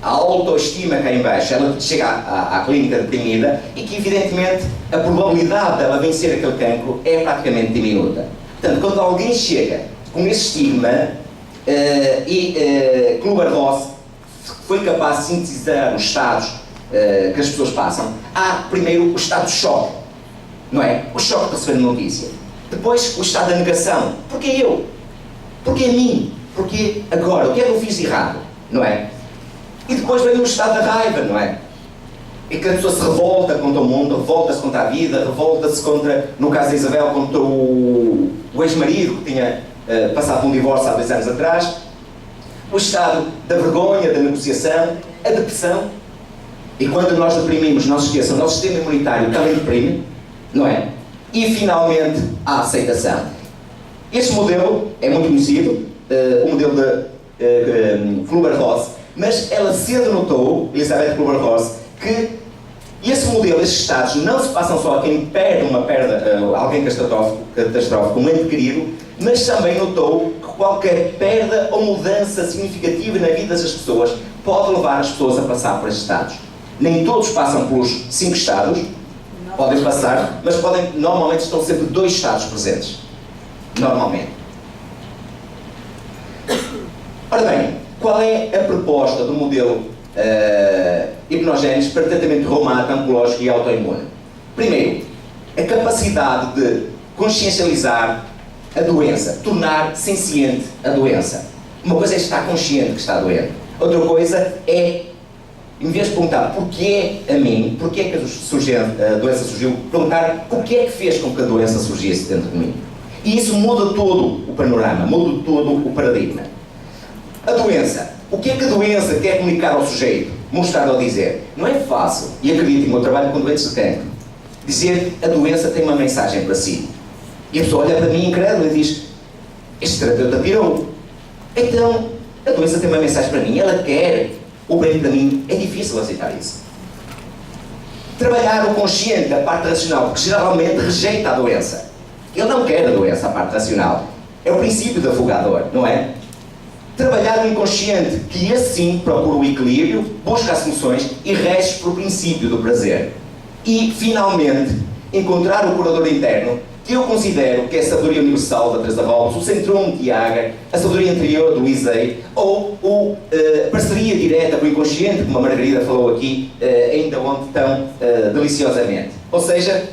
a autoestima cá em baixo. Ela chega à clínica deprimida e que, evidentemente, a probabilidade dela vencer aquele cancro é praticamente diminuta. Portanto, quando alguém chega com esse estigma, Kübler-Ross foi capaz de sintetizar os estados que as pessoas passam. Há, primeiro, o estado de choque, não é? O choque de receber a notícia. Depois, o estado da negação. Porquê eu? Porquê a mim? Porquê agora? O que é que eu fiz de errado? Não é? E depois vem o estado da raiva, não é? E que a pessoa se revolta contra o mundo, revolta-se contra a vida, revolta-se contra, no caso da Isabel, contra o ex-marido que tinha passado por um divórcio há 2 anos atrás. O estado da vergonha, da negociação, a depressão. E quando nós deprimimos, não se esqueçam, o nosso sistema imunitário também deprime, não é? E finalmente, a aceitação. Este modelo é muito conhecido, o modelo de Kübler-Ross, mas ela cedo notou, Elizabeth Kübler-Ross, que esse modelo, esses estados, não se passam só a quem perde alguém catastrófico, um ente querido, mas também notou que qualquer perda ou mudança significativa na vida das pessoas pode levar as pessoas a passar por esses estados. Nem todos passam pelos 5 estados, podem passar, mas normalmente estão sempre 2 estados presentes. Normalmente. Ora bem, Qual é a proposta do modelo hipnogénese para tratamento reumático, oncológico e autoimune? Primeiro, a capacidade de consciencializar a doença, tornar senciente a doença. Uma coisa é estar consciente que está doente. Outra coisa é, em vez de perguntar porquê a mim, porquê que a doença surgiu, perguntar o que é que fez com que a doença surgisse dentro de mim. E isso muda todo o panorama, muda todo o paradigma. A doença. O que é que a doença quer comunicar ao sujeito? Mostrar ou dizer? Não é fácil. E acreditem, o meu trabalho com doentes de cancro. Dizer a doença tem uma mensagem para si. E a pessoa olha para mim incrédula e diz: este terapeuta pirou. Então, a doença tem uma mensagem para mim. Ela quer o bem para mim. É difícil aceitar isso. Trabalhar o consciente, a parte racional, que geralmente rejeita a doença. Ele não quer a doença, a parte racional. É o princípio da fuga à dor, não é? Trabalhar o inconsciente, que assim procura o equilíbrio, busca as soluções e rege por princípio do prazer. E, finalmente, encontrar o curador interno, que eu considero que é a sabedoria universal da Teresa Robles, o centrum de Iaga, a sabedoria interior do Isei, ou a parceria direta com o inconsciente, como a Margarida falou aqui, ainda ontem tão deliciosamente. Ou seja,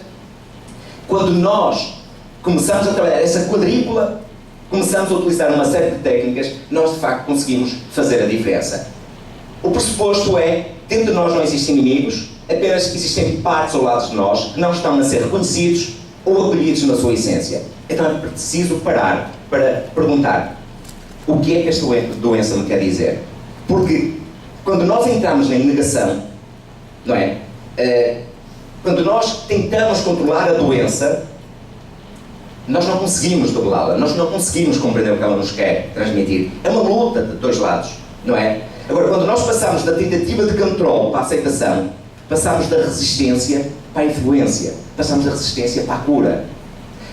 quando nós começamos a trabalhar essa quadrícula, começamos a utilizar uma série de técnicas, nós de facto conseguimos fazer a diferença. O pressuposto é, dentro de nós não existem inimigos, apenas existem partes ou lados de nós que não estão a ser reconhecidos ou acolhidos na sua essência. Então é preciso parar para perguntar: o que é que esta doença me quer dizer? Porque quando nós entramos na negação, não é? Quando nós tentamos controlar a doença, nós não conseguimos doblá-la, nós não conseguimos compreender o que ela nos quer transmitir. É uma luta de dois lados, não é? Agora, quando nós passamos da tentativa de controle para a aceitação, passamos da resistência para a influência, passamos da resistência para a cura.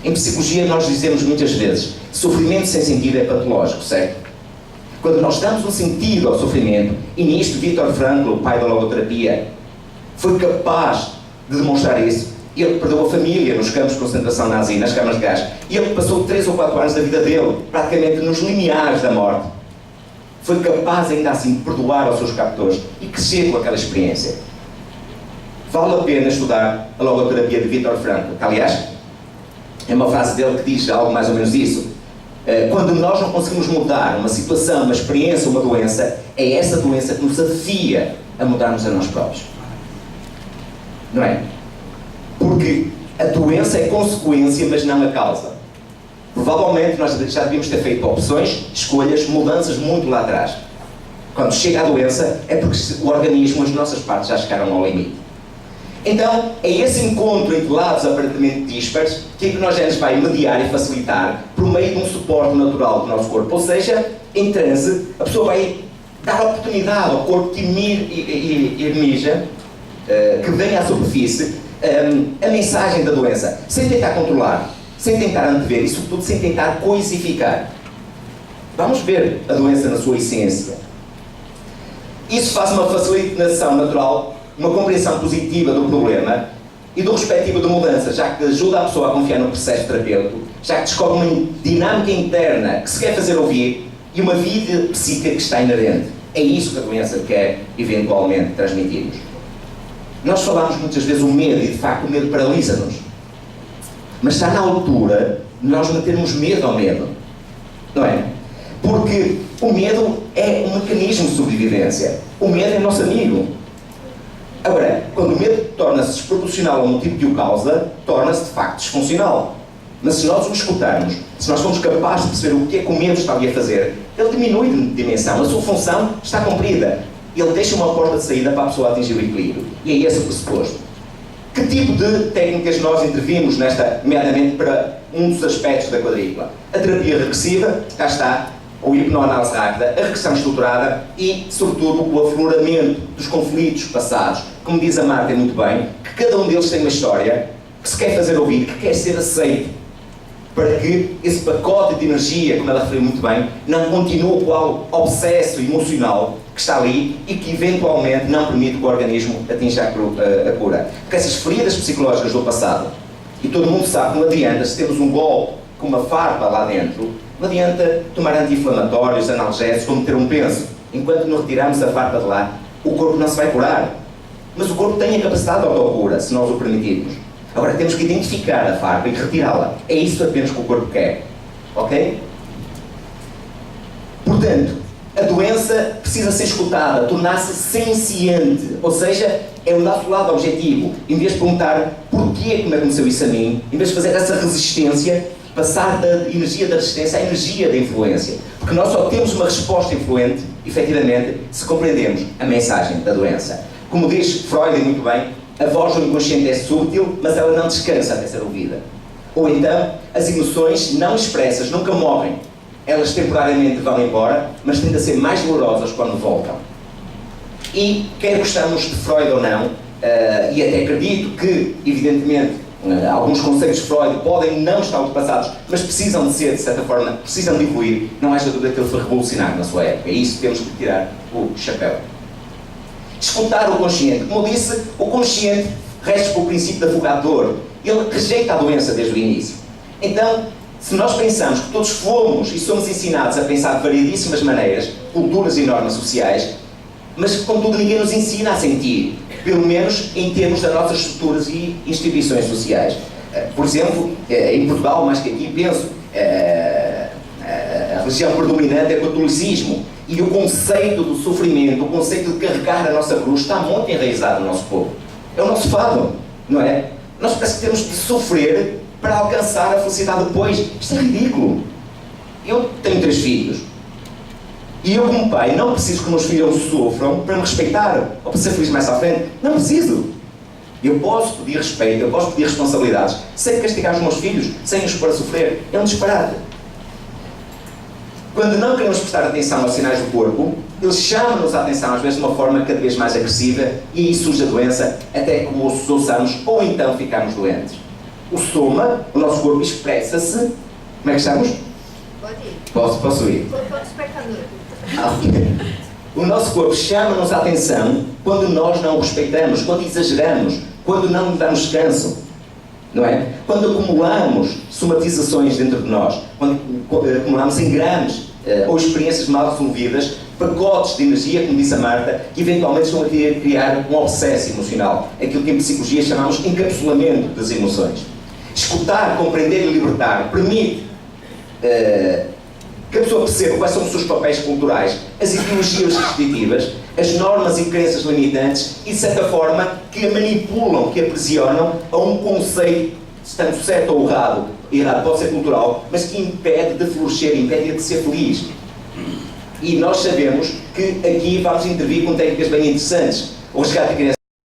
Em psicologia nós dizemos muitas vezes: sofrimento sem sentido é patológico, certo? Quando nós damos um sentido ao sofrimento, e nisto Viktor Frankl, o pai da logoterapia, foi capaz de demonstrar isso. Ele perdeu a família nos campos de concentração nazi, nas câmaras de gás. E ele passou 3 ou 4 anos da vida dele, praticamente nos limiares da morte. Foi capaz ainda assim de perdoar aos seus captores e crescer com aquela experiência. Vale a pena estudar a logoterapia de Viktor Frankl, que aliás é uma frase dele que diz algo mais ou menos isso. Quando nós não conseguimos mudar uma situação, uma experiência, uma doença, é essa doença que nos desafia a mudarmos a nós próprios. Não é? Porque a doença é consequência, mas não a causa. Provavelmente nós já devíamos ter feito opções, escolhas, mudanças muito lá atrás. Quando chega a doença, é porque o organismo, as nossas partes já chegaram ao limite. Então, é esse encontro entre lados aparentemente dispares que a hipnogénese vai mediar e facilitar por meio de um suporte natural do nosso corpo. Ou seja, em transe, a pessoa vai dar oportunidade ao corpo que emerja, que venha à superfície, a mensagem da doença, sem tentar controlar, sem tentar antever, e sobretudo sem tentar coisificar. Vamos ver a doença na sua essência. Isso faz uma facilitação natural, uma compreensão positiva do problema e do respectivo de mudança, já que ajuda a pessoa a confiar no processo terapêutico, já que descobre uma dinâmica interna que se quer fazer ouvir e uma vida psíquica que está inerente. É isso que a doença quer eventualmente transmitir-nos. Nós falamos muitas vezes o medo, e de facto o medo paralisa-nos. Mas está na altura de nós metermos medo ao medo. Não é? Porque o medo é um mecanismo de sobrevivência. O medo é nosso amigo. Agora, quando o medo torna-se desproporcional ao motivo que o causa, torna-se de facto disfuncional. Mas se nós o escutarmos, se nós formos capazes de perceber o que é que o medo está ali a fazer, ele diminui de dimensão, a sua função está cumprida. Ele deixa uma porta de saída para a pessoa atingir o equilíbrio. E é esse o pressuposto. Que tipo de técnicas nós intervimos nesta, nomeadamente para um dos aspectos da quadrícula? A terapia regressiva, cá está, ou hipnoanálise rápida, a regressão estruturada e, sobretudo, o afloramento dos conflitos passados. Como diz a Marta muito bem, que cada um deles tem uma história que se quer fazer ouvir, que quer ser aceito, para que esse pacote de energia, como ela referiu muito bem, não continue qual obsesso emocional que está ali e que eventualmente não permite que o organismo atinja a cura. Porque essas feridas psicológicas do passado, e todo mundo sabe que não adianta, se temos um golpe com uma farpa lá dentro, não adianta tomar anti-inflamatórios, analgésicos, ou meter um penso. enquanto não retirarmos a farpa de lá, o corpo não se vai curar. Mas o corpo tem a capacidade de autocura, se nós o permitirmos. Agora temos que identificar a farpa e retirá-la. É isso apenas que o corpo quer. Ok? Portanto, a doença precisa ser escutada, tornar-se senciente. Ou seja, é o nosso lado objetivo. Em vez de perguntar porquê como aconteceu isso a mim, em vez de fazer essa resistência, passar da energia da resistência à energia da influência. Porque nós só temos uma resposta influente, efetivamente, se compreendemos a mensagem da doença. Como diz Freud muito bem, a voz do inconsciente é sútil, mas ela não descansa até ser ouvida. Ou então, as emoções não expressas nunca morrem. Elas temporariamente vão embora, mas tendem a ser mais dolorosas quando voltam. E, quer gostamos de Freud ou não, e até acredito que, evidentemente, alguns conceitos de Freud podem não estar ultrapassados, mas precisam de ser, de certa forma, precisam de evoluir. Não haja dúvida que ele foi revolucionário na sua época. É isso que temos que tirar o chapéu. Escutar o consciente. Como eu disse, o consciente rege pelo princípio da fuga à dor. Ele rejeita a doença desde o início. Então, se nós pensamos que todos fomos e somos ensinados a pensar de variedíssimas maneiras, culturas e normas sociais, mas contudo ninguém nos ensina a sentir, pelo menos em termos das nossas estruturas e instituições sociais. Por exemplo, em Portugal, mais que aqui, penso, a religião predominante é o catolicismo, e o conceito do sofrimento, o conceito de carregar a nossa cruz está muito enraizado no nosso povo. É o nosso fado, não é? Nós parece que temos de sofrer para alcançar a felicidade depois. Isto é ridículo. Eu tenho 3 filhos. E eu, como pai, não preciso que os meus filhos sofram para me respeitar ou para ser feliz mais à frente. Não preciso. Eu posso pedir respeito, eu posso pedir responsabilidades sem castigar os meus filhos, sem os pôr a sofrer. É um disparate. Quando não queremos prestar atenção aos sinais do corpo, eles chamam-nos a atenção, às vezes de uma forma cada vez mais agressiva, e aí surge a doença até que os ouçamos ou então ficamos doentes. O soma, o nosso corpo, expressa-se. Como é que estamos? Pode ir. Posso ir? Pode espectador. Okay. O nosso corpo chama-nos a atenção quando nós não o respeitamos, quando exageramos, quando não lhe damos descanso. Não é? Quando acumulamos somatizações dentro de nós, quando acumulamos engrames ou experiências mal resolvidas, pacotes de energia, como disse a Marta, que eventualmente estão a criar um obsesso emocional. Aquilo que em psicologia chamamos encapsulamento das emoções. Escutar, compreender e libertar permite que a pessoa perceba quais são os seus papéis culturais, as ideologias restritivas, as normas e crenças limitantes e, de certa forma, que a manipulam, que a aprisionam a um conceito, estando certo ou errado pode ser cultural, mas que impede de florescer, impede de ser feliz. E nós sabemos que aqui vamos intervir com técnicas bem interessantes. O resgate da criança